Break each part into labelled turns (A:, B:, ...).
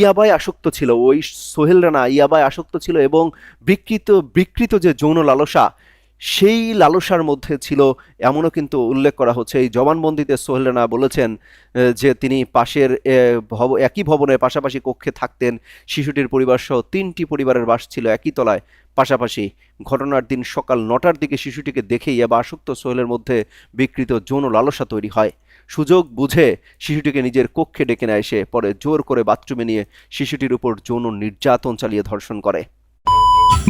A: ইয়াবায় আসক্ত ছিল, ওই সোহেল রানা ইয়াবায় আসক্ত ছিল এবং বিকৃত যে যৌন লালসা, সেই লালসার মধ্যে ছিল এমনও কিন্তু উল্লেখ করা হচ্ছে। এই জবানবন্দিতে সোহেল রানা বলেছেন যে তিনি পাশের একই ভবনের পাশাপাশি কক্ষে থাকতেন, শিশুটির পরিবারসহ 3টি পরিবারের বাস ছিল একই তলায় পাশাপাশি। ঘটনার দিন সকাল 9টার দিকে শিশুটিকে দেখেই ইয়াবা আসক্ত সোহেলের মধ্যে বিকৃত যৌন লালসা তৈরি হয়। সুযোগ বুঝে শিশুটিকে নিজের কক্ষে ডেকে নেয় সে, পরে জোর করে বাথরুমে নিয়ে শিশুটির উপর যৌন নির্যাতন চালিয়ে ধর্ষণ করে।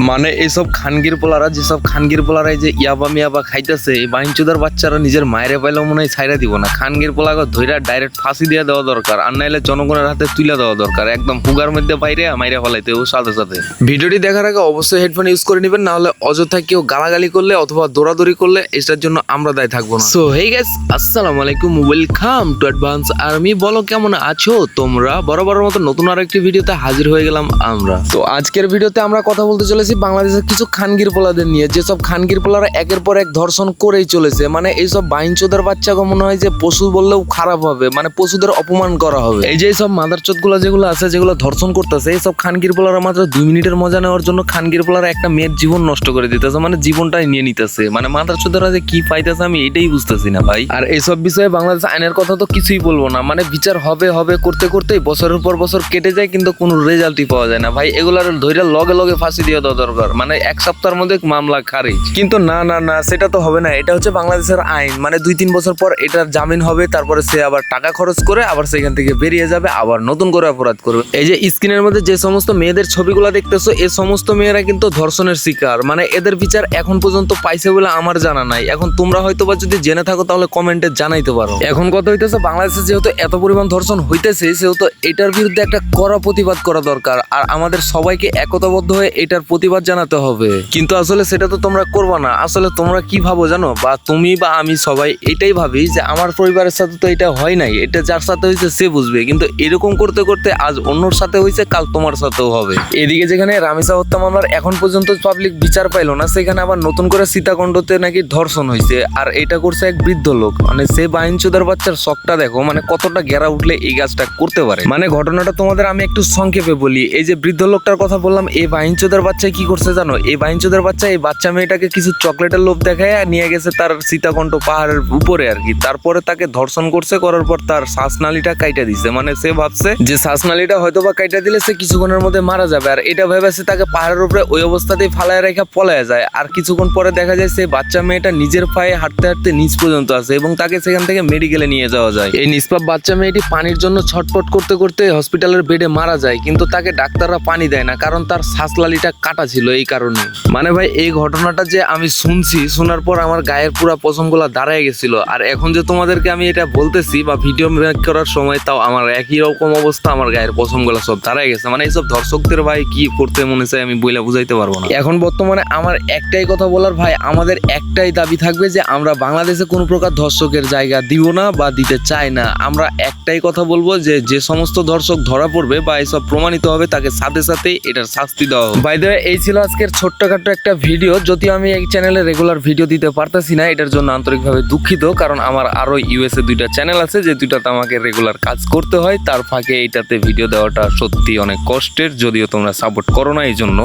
B: মানে এইসব খানগির পোলারা, যেসব খানগির পোলারা যে ইয়াবা মিয়াবা খাইতেছে, এই বাইনচোদার বাচ্চারা নিজের মায়েরে পাইলেও মনে হয় ছাইরা দিব না। খানগির পোলাকে ধইরা ডাইরেক্ট ফাঁসি দিয়ে দেওয়া দরকার, আর নাইলে জনগণের হাতে তুলে দেওয়া দরকার, একদম হুগার মধ্যে বাইরে মাইরে ফেলাইতে ও সাথে সাথে। ভিডিওটি দেখার আগে অবশ্যই হেডফোন ইউজ করে নেবেন, না হলে অযথা কেউ গালাগালি করলে অথবা দৌড়াদৌড়ি করলে এটার জন্য আমরা দায়ী থাকবো না। সো হেই গাইস, আসসালামু আলাইকুম, ওয়েলকাম টু অ্যাডভান্স আর্মি। বলো কেমন আছো তোমরা? বরাবরের মতো নতুন আরেকটি ভিডিওতে হাজির হয়ে গেলাম আমরা। তো আজকের ভিডিওতে আমরা কথা বলতে চলেছি বাংলাদেশের কিছু খানগির পোলাদের নিয়ে, যেসব খানগির পোলারা একের পর এক ধর্ষণ করেই চলেছে। মানে এইসব বাইনচোদার বাচ্চাকে মনে হয় যে পশু বললেও খারাপ হবে, মানে পশুদের অপমান করা হবে। এই যে এইসব মাদারচোদ গুলা যেগুলো আছে, যেগুলো ধর্ষণ করতেছে, এইসব খানগির পোলারা মাত্র 2 মিনিটের মজা নেওয়ার জন্য খানগির পোলারা একটা মেয়ের জীবন নষ্ট করে দিতেছে, মানে জীবনটাই নিয়ে নিতেছে। মানে মাদারচোদারা যে কি পাইতেছে আমি এটাই বুঝতেছি না ভাই। আর এইসব বিষয়ে বাংলাদেশ আইনের কথা তো কিছুই বলবো না, মানে বিচার হবে হবে করতে করতেই বছরের পর বছর কেটে যায়, কিন্তু কোনো রেজাল্টই পাওয়া যায় না ভাই। এগুলার ধৈর্য লগে লগে ফাঁসি দিয়ে দেওয়া দরকার, মানে 1 সপ্তাহের মধ্যে মামলা খারিজ। কিন্তু না না না, সেটা তো হবে না। এটা হচ্ছে বাংলাদেশের আইন, মানে 2-3 বছর পর এটার জামিন হবে, তারপরে সে আবার টাকা খরচ করে আবার সেখান থেকে বেরিয়ে যাবে, আবার নতুন করে অপরাধ করবে। এই যে স্ক্রিনের মধ্যে যে সমস্ত মেয়েদের ছবিগুলো দেখতেছো, এই সমস্ত মেয়েরা কিন্তু ধর্ষণের শিকার। মানে এদের বিচার এখন পর্যন্ত পাইছে বলে আমার জানা নাই। এখন তোমরা হয়তো বা যদি জেনে থাকো তাহলে কমেন্টে জানাইতে পারো। এখন কথা হইতেছে বাংলাদেশে যেহেতু এত পরিমাণ ধর্ষণ হইতেছে, সেহেতু এটার বিরুদ্ধে একটা কড়া প্রতিবাদ করা দরকার, আর আমাদের সবাইকে একতাবদ্ধ হয়ে এটার প্রতিবাদ জানাতে হবে। কিন্তু আসলে সেটা তো তোমরা করবা না। আসলে তোমরা কি ভাবো জানো, বা তুমি বা আমি সবাই এটাই ভাবি যে আমার পরিবারের সাথে তো এটা হয় নাই, এটা যার সাথে হয়েছে সে বুঝবে। কিন্তু এরকম করতে করতে আজ অন্যর সাথে হয়েছে, কাল তোমার সাথেও হবে। এদিকে যেখানে রামিসা হত্যা মামলার এখন পর্যন্ত পাবলিক বিচার পাইলো না, সেখানে আবার নতুন করে সীতাকুণ্ডতে নাকি ধর্ষণ হয়েছে, আর এটা করছে এক বৃদ্ধ লোক। মানে সে বাইনচোদার বাচ্চার শখটা দেখো, মানে কতটা গেরা উঠলে এই কাজটা করতে পারে। মানে ঘটনাটা তোমাদের আমি একটু সংক্ষেপে বলি। এই যে বৃদ্ধ লোকটার কথা বললাম, এই বাইনচোদার বাচ্চায় কি করছে জানো? এই বাইনচোদার বাচ্চা এই বাচ্চা মেয়েটাকে কিছু চকলেটের লোভ দেখায় নিয়ে গেছে তার সীতাকুণ্ড পাহাড়ের উপরে আর কি। তারপরে তাকে ধর্ষণ করছে, করার পর তার শ্বাসনালীটা কাইটা দিছে। মানে সে ভাবছে যে শ্বাসনালীটা হয়তো বা কাইটা দিলে সে কিছুক্ষণের মধ্যে মারা যাবে, আর এটা ভেবে সে তাকে পাহাড়ের উপরে ওই অবস্থাতেই ফালায় রেখে পলায় যায়। আর কিছুক্ষণ পরে দেখা যায় সে বাচ্চা মেয়েটা নিজের পায়ে হাঁটতে হাঁটতে নিচ পর্যন্ত আসে এবং তাকে সেখান থেকে মেডিকেলে নিয়ে যাওয়া যায়। এই নিষ্পাপ বাচ্চা মেয়েটি পানির জন্য ছটফট করতে করতে হসপিটালের বেডে মারা যায়, কিন্তু তাকে ডাক্তাররা পানি দেয় না, কারণ তার শ্বাসনালীটা কাটা ছিল এই কারণে। মানে ভাই এই ঘটনাটা যে আমি শুনছি, শোনার পর আমার গায়ের পুরো পশমগুলা দাঁড়ায় গেছিল। আর এখন যে তোমাদেরকে আমি এটা বলতেছি বা ভিডিও মেক করার সময়, তাও আমার একই রকম অবস্থা, আমার গায়ের পশমগুলা সব দাঁড়ায় গেছে। মানে এইসব ধর্ষকদের ভাই কি করতে মনে চায় আমি বইলা বুঝাইতে পারবো না। এখন বর্তমানে আমার একটাই কথা বলার ভাই, আমাদের একটাই দাবি থাকবে যে আমরা বাংলাদেশে কোনো প্রকার ধর্ষকের জায়গা দিব না বা দিতে চাই না। আমরা একটাই কথা বলবো যে যে সমস্ত ধর্ষক ধরা পড়বে বা এইসব প্রমাণিত হবে, তাকে সাথে সাথে এটার শাস্তি দেওয়া হবে। বাই দ্য ওয়ে, এই ছিল আজকের ছোট্টখাট্ট একটা ভিডিও। যদিও আমি এই চ্যানেলে রেগুলার ভিডিও দিতে পারতেছি না, এটার জন্য আন্তরিকভাবে দুঃখিত, কারণ আমার আরো ইউএসএ 2টা চ্যানেল আছে, যে 2টাতে আমাকে রেগুলার কাজ করতে হয়। তার ফাঁকে এইটাতে ভিডিও দেওয়াটা সত্যি অনেক কষ্টের, যদিও তোমরা সাপোর্ট করো না। এই জন্য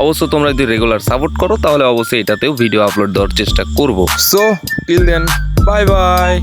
B: অবশ্য তোমরা যদি রেগুলার সাপোর্ট করো তাহলে অবশ্যই এটাতেও ভিডিও আপলোড দেওয়ার চেষ্টা করবো। So till then, bye by.